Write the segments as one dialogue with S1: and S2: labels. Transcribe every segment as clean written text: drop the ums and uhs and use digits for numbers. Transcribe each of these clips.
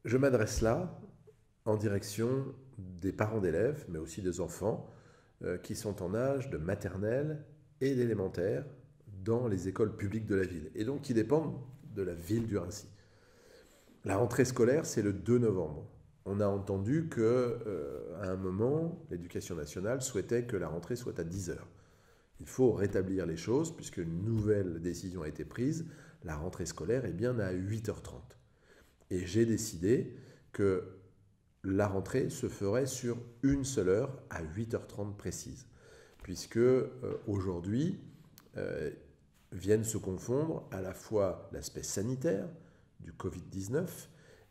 S1: Je m'adresse là en direction des parents d'élèves, mais aussi des enfants qui sont en âge de maternelle et d'élémentaire dans les écoles publiques de la ville, et donc qui dépendent de la ville du Raincy. La rentrée scolaire, c'est le 2 novembre. On a entendu qu'à un moment, l'Éducation nationale souhaitait que la rentrée soit à 10 heures. Il faut rétablir les choses puisque une nouvelle décision a été prise. La rentrée scolaire est bien à 8h30. Et j'ai décidé que la rentrée se ferait sur une seule heure à 8h30 précise. Puisque aujourd'hui, viennent se confondre à la fois l'aspect sanitaire du Covid-19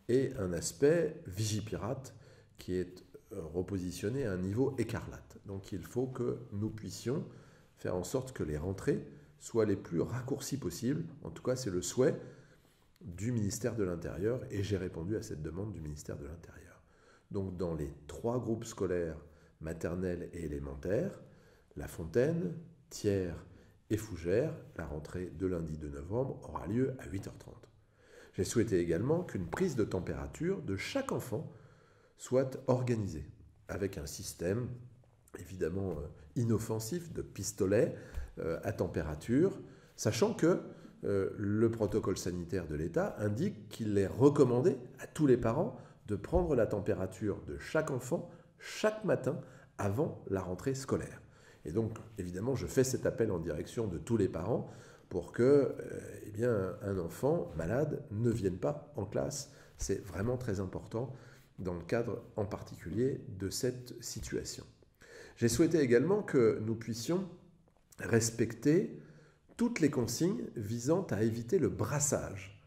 S1: et un aspect Vigipirate qui est repositionné à un niveau écarlate. Donc il faut que nous puissions faire en sorte que les rentrées soient les plus raccourcies possibles. En tout cas, c'est le souhait du ministère de l'Intérieur et j'ai répondu à cette demande du ministère de l'Intérieur. Donc dans les 3 groupes scolaires maternels et élémentaires, La Fontaine, Thiers et Fougères, la rentrée de lundi 2 novembre aura lieu à 8h30. J'ai souhaité également qu'une prise de température de chaque enfant soit organisée avec un système évidemment inoffensif de pistolet à température, sachant que le protocole sanitaire de l'État indique qu'il est recommandé à tous les parents de prendre la température de chaque enfant chaque matin avant la rentrée scolaire. Et donc, évidemment, je fais cet appel en direction de tous les parents pour que un enfant malade ne vienne pas en classe. C'est vraiment très important dans le cadre en particulier de cette situation. J'ai souhaité également que nous puissions respecter toutes les consignes visant à éviter le brassage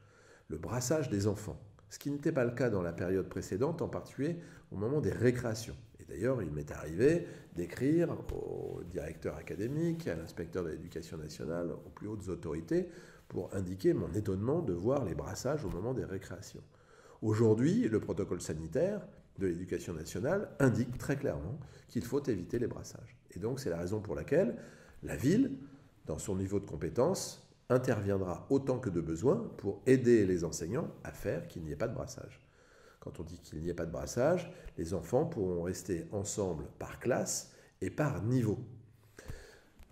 S1: des enfants, ce qui n'était pas le cas dans la période précédente, en particulier au moment des récréations. Et d'ailleurs, il m'est arrivé d'écrire au directeur académique, à l'inspecteur de l'éducation nationale, aux plus hautes autorités, pour indiquer mon étonnement de voir les brassages au moment des récréations. Aujourd'hui, le protocole sanitaire de l'éducation nationale indique très clairement qu'il faut éviter les brassages. Et donc, c'est la raison pour laquelle la ville, dans son niveau de compétence, interviendra autant que de besoin pour aider les enseignants à faire qu'il n'y ait pas de brassage. Quand on dit qu'il n'y ait pas de brassage, les enfants pourront rester ensemble par classe et par niveau.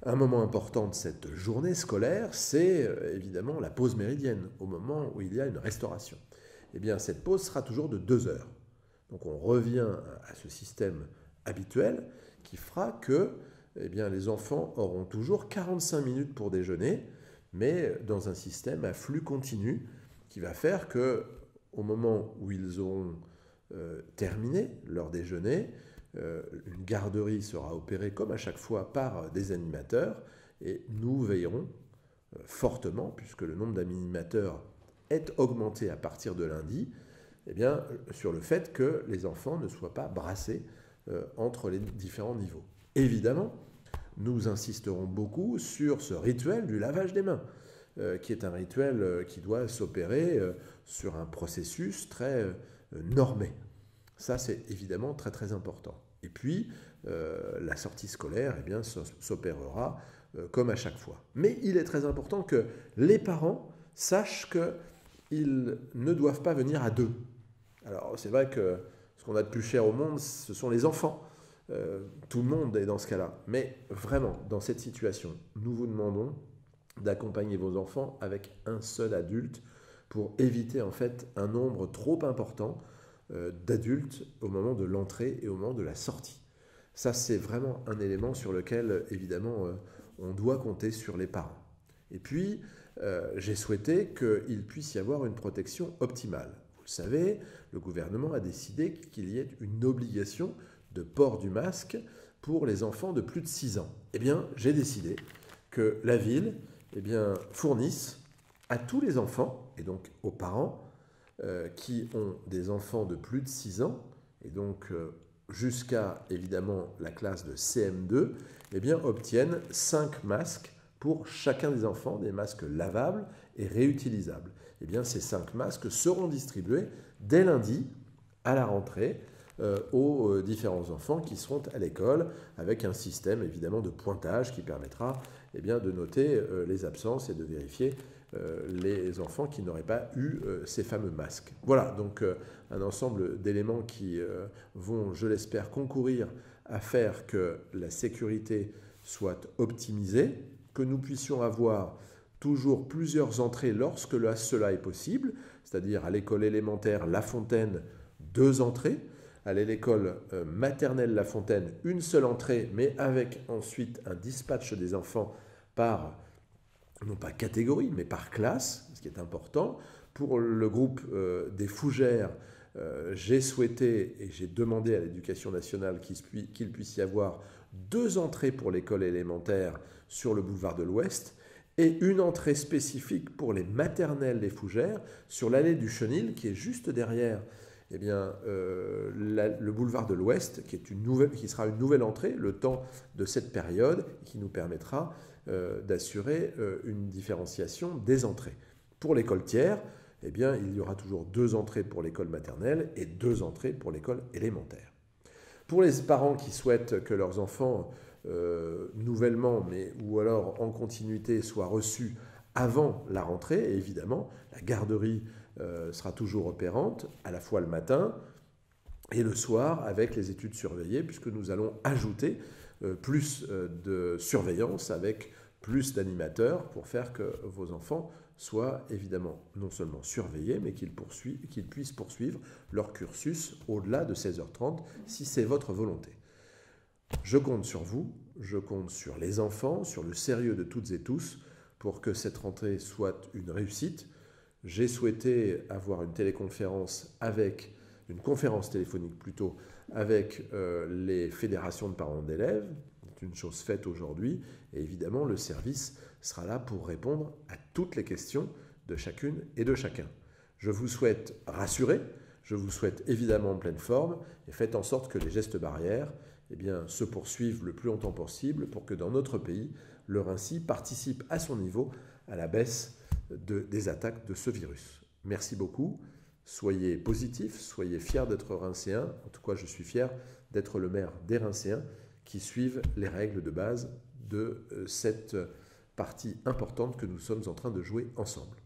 S1: Un moment important de cette journée scolaire, c'est évidemment la pause méridienne, au moment où il y a une restauration. Eh bien, cette pause sera toujours de 2 heures. Donc on revient à ce système habituel qui fera que les enfants auront toujours 45 minutes pour déjeuner, mais dans un système à flux continu qui va faire que au moment où ils auront terminé leur déjeuner, une garderie sera opérée comme à chaque fois par des animateurs et nous veillerons fortement, puisque le nombre d'animateurs est augmenté à partir de lundi, sur le fait que les enfants ne soient pas brassés entre les différents niveaux. Évidemment, nous insisterons beaucoup sur ce rituel du lavage des mains, qui est un rituel qui doit s'opérer sur un processus très normé. Ça, c'est évidemment très très important. Et puis, la sortie scolaire s'opérera comme à chaque fois. Mais il est très important que les parents sachent qu'ils ne doivent pas venir à 2. Alors, c'est vrai que ce qu'on a de plus cher au monde, ce sont les enfants. Tout le monde est dans ce cas-là. Mais vraiment, dans cette situation, nous vous demandons d'accompagner vos enfants avec un seul adulte pour éviter en fait un nombre trop important d'adultes au moment de l'entrée et au moment de la sortie. Ça, c'est vraiment un élément sur lequel, évidemment, on doit compter sur les parents. Et puis, j'ai souhaité qu'il puisse y avoir une protection optimale. Vous le savez, le gouvernement a décidé qu'il y ait une obligation de port du masque pour les enfants de plus de 6 ans. Eh bien, j'ai décidé que la ville fournisse à tous les enfants, et donc aux parents, qui ont des enfants de plus de 6 ans, et donc jusqu'à évidemment la classe de CM2, obtiennent 5 masques pour chacun des enfants, des masques lavables et réutilisables. Ces 5 masques seront distribués dès lundi à la rentrée aux différents enfants qui seront à l'école, avec un système évidemment de pointage qui permettra de noter les absences et de vérifier les enfants qui n'auraient pas eu ces fameux masques. Voilà, donc un ensemble d'éléments qui vont, je l'espère, concourir à faire que la sécurité soit optimisée, que nous puissions avoir toujours plusieurs entrées lorsque cela est possible, c'est-à-dire à l'école élémentaire La Fontaine, 2 entrées, à l'école maternelle La Fontaine, une seule entrée, mais avec ensuite un dispatch des enfants par, non pas catégorie, mais par classe, ce qui est important. Pour le groupe des fougères, j'ai souhaité et j'ai demandé à l'Éducation nationale qu'il puisse y avoir 2 entrées pour l'école élémentaire sur le boulevard de l'Ouest et une entrée spécifique pour les maternelles des fougères sur l'allée du Chenil qui est juste derrière le boulevard de l'Ouest, qui sera une nouvelle entrée le temps de cette période, qui nous permettra d'assurer une différenciation des entrées. Pour l'école tiers, il y aura toujours 2 entrées pour l'école maternelle et 2 entrées pour l'école élémentaire. Pour les parents qui souhaitent que leurs enfants, nouvellement, ou alors en continuité, soient reçus avant la rentrée, et évidemment, la garderie sera toujours opérante, à la fois le matin et le soir, avec les études surveillées, puisque nous allons ajouter plus de surveillance avec plus d'animateurs pour faire que vos enfants soient évidemment non seulement surveillés, mais qu'ils puissent poursuivre leur cursus au-delà de 16h30, si c'est votre volonté. Je compte sur vous, je compte sur les enfants, sur le sérieux de toutes et tous, pour que cette rentrée soit une réussite. J'ai souhaité avoir une conférence téléphonique plutôt, avec les fédérations de parents d'élèves. C'est une chose faite aujourd'hui. Et évidemment, le service sera là pour répondre à toutes les questions de chacune et de chacun. Je vous souhaite rassurer, je vous souhaite évidemment en pleine forme, et faites en sorte que les gestes barrières se poursuivent le plus longtemps possible pour que dans notre pays, le Rincy participe à son niveau à la baisse des attaques de ce virus. Merci beaucoup, soyez positifs, soyez fiers d'être Rincéens. En tout cas, je suis fier d'être le maire des Rincéens qui suivent les règles de base de cette partie importante que nous sommes en train de jouer ensemble.